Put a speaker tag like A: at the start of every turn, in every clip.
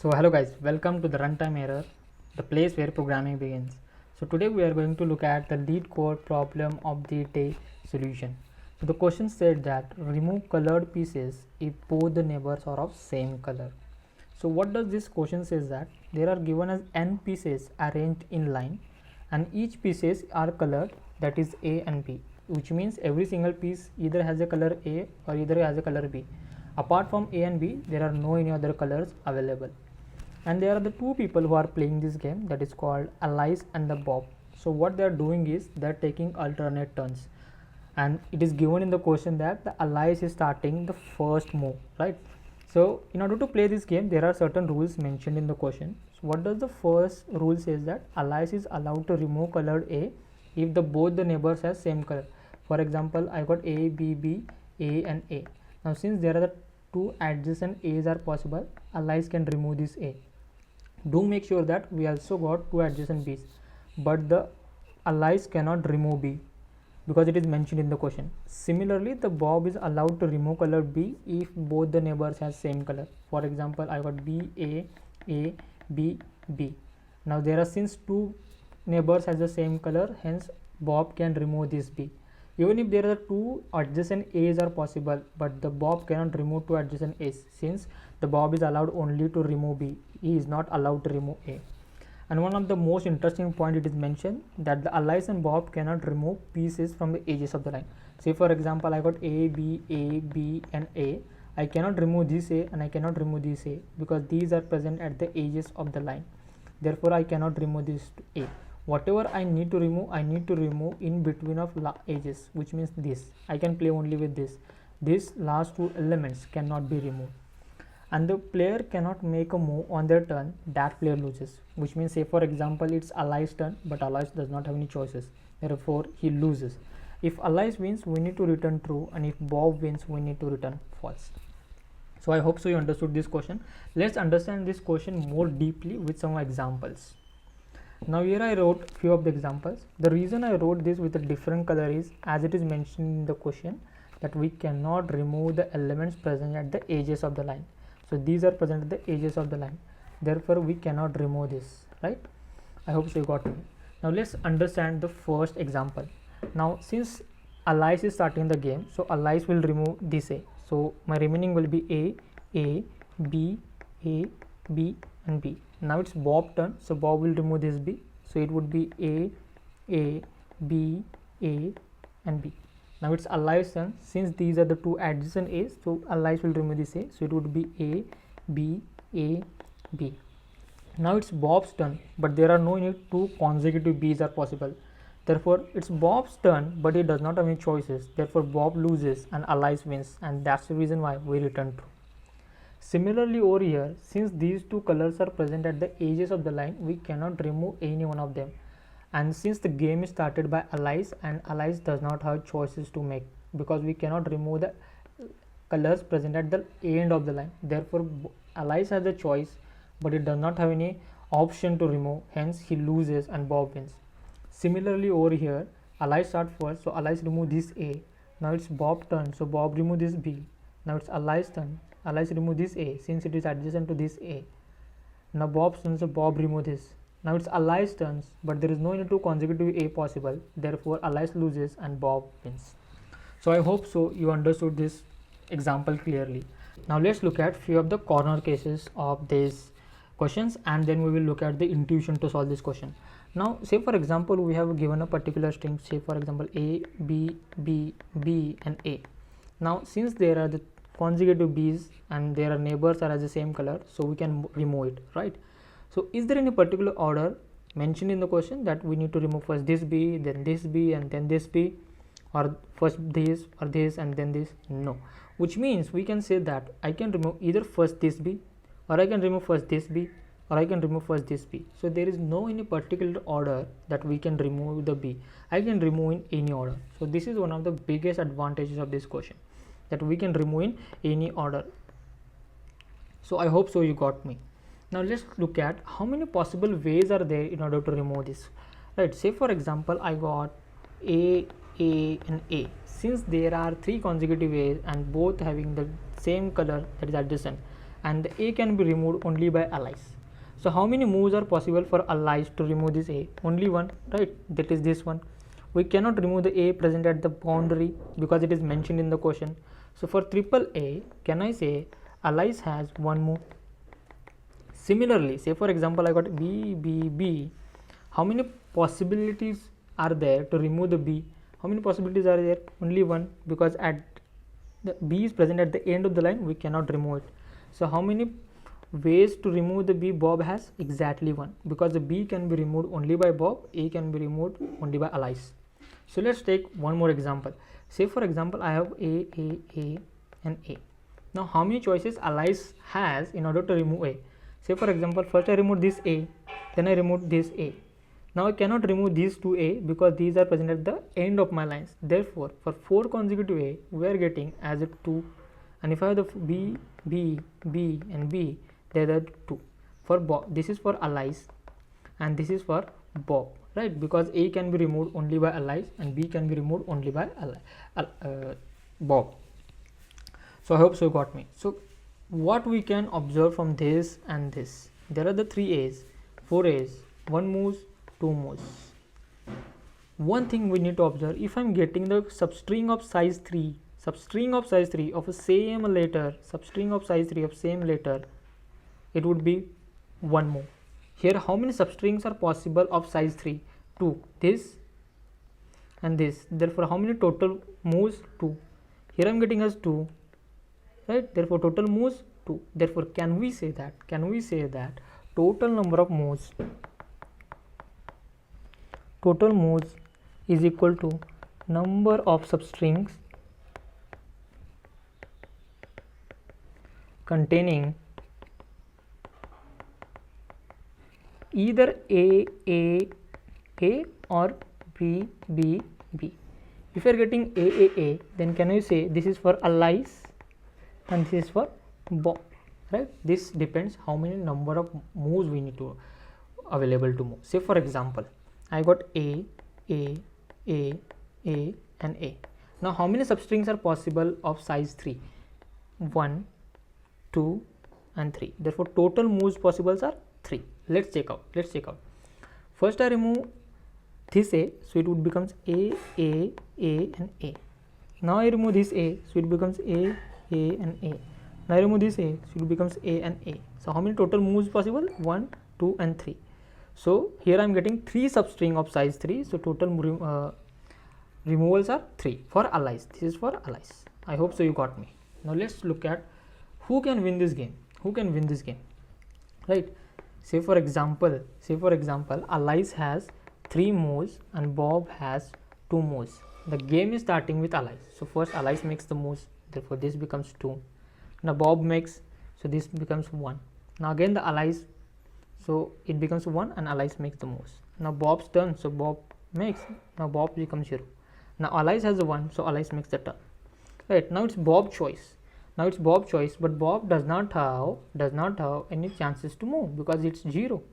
A: So hello guys, welcome to the runtime error, the place where programming begins. So today we are going to look at the Leetcode problem of the day solution. So the question said that remove colored pieces if both the neighbors are of same color. So what does this question says that there are given as n pieces arranged in line and each pieces are colored, that is A and B, which means every single piece either has a color A or either has a color B. Apart from A and B, there are no any other colors available. And there are the two people who are playing this game, that is called Alice and the Bob. So what they are doing is they are taking alternate turns, and it is given in the question that the Alice is starting the first move, right? So in order to play this game, there are certain rules mentioned in the question. So what does the first rule says that Alice is allowed to remove colored A if the both the neighbors have same color. For example, I got A, B, B, A and A. Now since there are the two adjacent A's are possible, Alice can remove this A. Do make sure that we also got two adjacent B's, but the Alice cannot remove B because it is mentioned in the question. Similarly, the Bob is allowed to remove color B if both the neighbors have same color. For example, I got B, A, B, B. Now there are, since two neighbors has the same color, hence Bob can remove this B. Even if there are two adjacent A's are possible, but the Bob cannot remove two adjacent A's, since the Bob is allowed only to remove B. He is not allowed to remove A. And one of the most interesting point, it is mentioned that the Alice and Bob cannot remove pieces from the edges of the line. Say for example, I got A, B and A. I cannot remove this A and I cannot remove this A because these are present at the edges of the line. Therefore, I cannot remove this A. Whatever I need to remove in between of edges, which means this. I can play only with this. These last two elements cannot be removed. And the player cannot make a move on their turn, that player loses, which means, say for example, it's Alice's turn, but Alice does not have any choices, therefore he loses. If Alice wins, we need to return true, and if Bob wins, we need to return false. So I hope so you understood this question. Let's understand this question more deeply with some examples. Now here I wrote few of the examples. The reason I wrote this with a different color is, as it is mentioned in the question, that we cannot remove the elements present at the edges of the line. So these are present at the edges of the line, therefore we cannot remove this, right? I hope so you got me. Now let's understand the first example. Now since Alice is starting the game, so Alice will remove this A. So my remaining will be A, B and B. Now it's Bob's turn, so Bob will remove this B. So it would be A, B and B. Now it's Alice's turn. Since these are the two adjacent A's, so Alice will remove this A. So it would be A, B. Now it's Bob's turn, but there are no two consecutive B's are possible. Therefore, it's Bob's turn, but he does not have any choices. Therefore, Bob loses and Alice wins, and that's the reason why we return true. Similarly, over here, since these two colors are present at the edges of the line, we cannot remove any one of them. And since the game is started by Alice and Alice does not have choices to make, because we cannot remove the colors present at the end of the line. Therefore, Alice has a choice, but it does not have any option to remove, hence he loses and Bob wins. Similarly, over here, Alice starts first, so Alice remove this A. Now it's Bob's turn, so Bob remove this B. Now it's Alice's turn. Alice remove this A since it is adjacent to this A. Now Bob's turn, so Bob remove this. Now it's Alice's turn, but there is no two consecutive A possible. Therefore, Alice loses and Bob wins. So I hope so you understood this example clearly. Now let's look at few of the corner cases of these questions, and then we will look at the intuition to solve this question. Now say for example, we have given a particular string, say for example A, B and A. Now since there are the consecutive B's and their neighbors are as the same color, so we can remove it, right? So is there any particular order mentioned in the question that we need to remove first this B, then this B and then this B, or first this or this and then this? No, which means we can say that I can remove either first this B, or I can remove first this B, or I can remove first this B. So there is no any particular order that we can remove the B. I can remove in any order. So this is one of the biggest advantages of this question, that we can remove in any order. So I hope so you got me. Now let's look at how many possible ways are there in order to remove this, right? Say for example, I got A and A. Since there are three consecutive A's and both having the same color, that is adjacent, and the A can be removed only by allies. So how many moves are possible for allies to remove this A? Only one, right? That is this one. We cannot remove the A present at the boundary because it is mentioned in the question. So for triple A, can I say allies has one move? Similarly, say for example I got B, B, B. How many possibilities are there to remove the B? How many possibilities are there? Only one, because at the B is present at the end of the line, we cannot remove it. So how many ways to remove the B Bob has? Exactly one, because the B can be removed only by Bob, A can be removed only by allies. So let's take one more example. Say for example I have A, and A. Now how many choices allies has in order to remove A? Say for example, first I remove this A, then I remove this A. Now I cannot remove these two A because these are present at the end of my lines. Therefore, for 4 consecutive A, we are getting as a 2. And if I have the B, B, B and B, they are 2. For Bob, this is for allies and this is for Bob, right? Because A can be removed only by allies and B can be removed only by Bob. So I hope so you got me. So what we can observe from this and this, there are the 3 A's, 4 A's, 1 moves, 2 moves. One thing we need to observe, if I'm getting the substring of size 3 of a same letter, it would be 1 move. Here how many substrings are possible of size 3? 2, this and this. Therefore how many total moves? 2. Here I'm getting as 2, right? Therefore total moves 2. Therefore can we say that total number of moves is equal to number of substrings containing either A or B. If you are getting A, then can you say this is for allies and this is for Bob, right? This depends how many number of moves we need to available to move. Say for example I got A and A. Now how many substrings are possible of size 3? 1, 2 and 3. Therefore total moves possibles are 3. Let's check out. First I remove this A, so it would becomes A and A. Now I remove this A, so it becomes A and A. Now I remove this A, so it becomes A and A. So how many total moves possible? 1, 2 and 3. So here I am getting 3 substring of size 3. So total removals are 3 for allies. This is for allies. I hope so you got me. Now let's look at who can win this game. Right? Say for example allies has 3 moves and Bob has 2 moves. The game is starting with allies. So first allies makes the moves. Therefore this becomes 2. Now Bob makes, so this becomes 1. Now again the allies, so it becomes 1 and allies makes the moves. Now Bob's turn, so Bob makes, now Bob becomes 0. Now allies has a 1, so allies makes the turn. Right, now it's Bob's choice. But Bob does not have any chances to move because it's 0.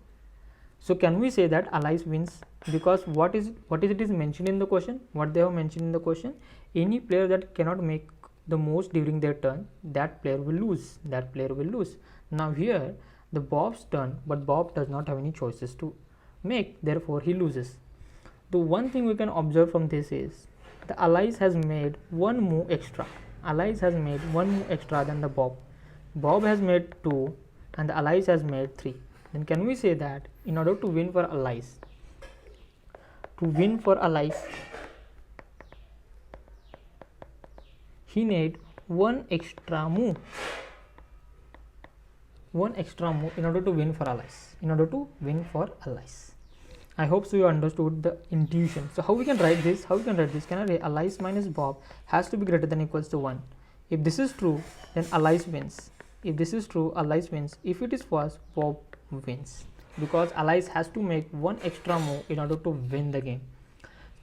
A: So can we say that allies wins? Because what is it mentioned in the question? What they have mentioned in the question? Any player that cannot make the moves during their turn, that player will lose. Now here the Bob's turn, but Bob does not have any choices to make, therefore he loses. The one thing we can observe from this is the allies has made 1 move extra. Than the Bob. Bob has made 2 and the allies has made 3. Then can we say that in order to win for allies, he need 1 extra move. In order to win for allies. I hope so you understood the intuition. So how we can write this? Can I write allies minus Bob has to be greater than or equals to 1. If this is true, then allies wins. If it is false, Bob wins, because allies has to make 1 extra move in order to win the game.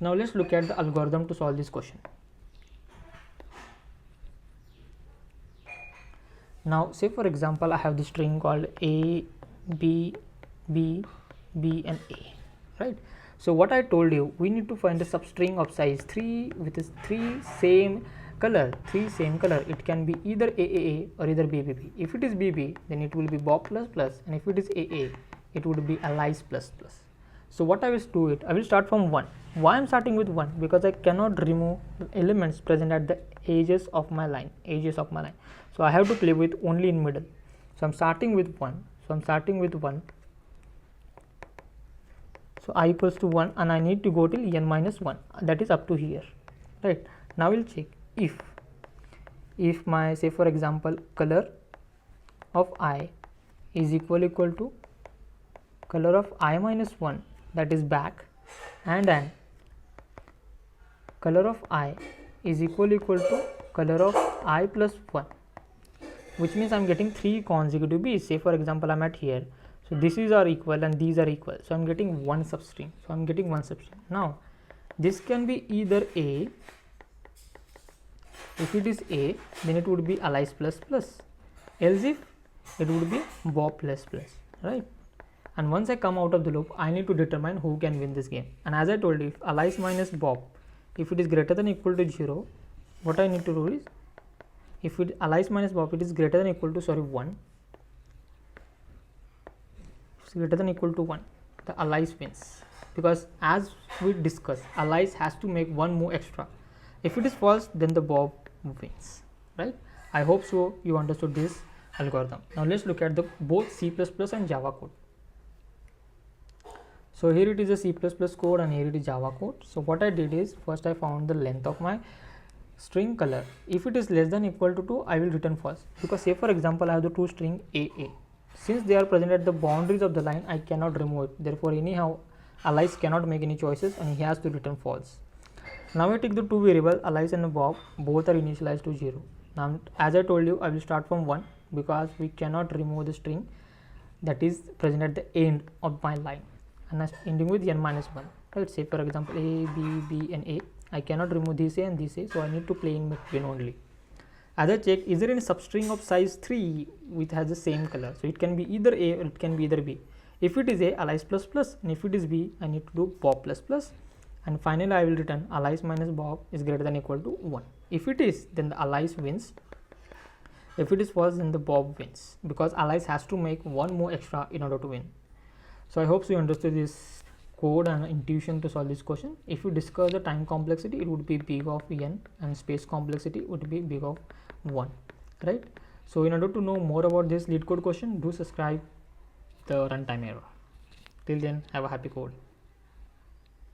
A: Now let's look at the algorithm to solve this question. Now say for example I have this string called A, B, B, B and A, right? So what I told you, we need to find the substring of size 3 with its 3 same color, 3 same color, it can be either AAA or either BBB. If it is BB, then it will be Bob plus plus, and if it is AA, it would be Alice plus plus. So what I will do it, I will start from 1. Why I am starting with 1? Because I cannot remove the elements present at the edges of my line, So I have to play with only in middle. So I am starting with 1. So I equals to 1, and I need to go till n minus 1, that is up to here, right? Now we'll check if my, say for example, color of I is equal to color of I minus 1, that is back, and then color of I is equal to color of I plus 1, which means I'm getting 3 consecutive B's. Say for example, I'm at here, so this is are equal and these are equal, so I'm getting one substring. Now this can be either A. If it is A, then it would be Alice plus plus, else if it would be Bob plus plus, right? And once I come out of the loop, I need to determine who can win this game. And as I told you, if Alice minus Bob, if it is greater than or equal to 0, what I need to do is, if it Alice minus Bob, it is greater than or equal to 1, it's greater than or equal to 1, the Alice wins, because as we discussed, Alice has to make one move extra. If it is false, then the Bob wins, right? I hope so you understood this algorithm. Now let's look at the both C++ and Java code. So here it is a C++ code and here it is Java code. So what I did is, first I found the length of my string color. If it is less than or equal to 2, I will return false, because say for example, I have the two string AA. Since they are present at the boundaries of the line, I cannot remove it. Therefore, anyhow, Alice cannot make any choices and he has to return false. Now I take the two variables, Alice and Bob, both are initialized to 0. Now as I told you, I will start from 1, because we cannot remove the string that is present at the end of my line, and I'm ending with n minus 1. Let's say for example, A, B, B and A. I cannot remove this A and this A, so I need to play in between only. As I check, is there any substring of size 3 which has the same color? So it can be either A or it can be either B. If it is A, Alice plus plus, and if it is B, I need to do Bob plus plus, and finally I will return Alice minus Bob is greater than or equal to 1. If it is, then the Alice wins. If it is false, then the Bob wins, because Alice has to make one more extra in order to win. So I hope you understood this code and intuition to solve this question. If you discuss the time complexity, it would be big of n, and space complexity would be big of 1, right? So in order to know more about this Leetcode question, do subscribe the runtime error. Till then, have a happy code.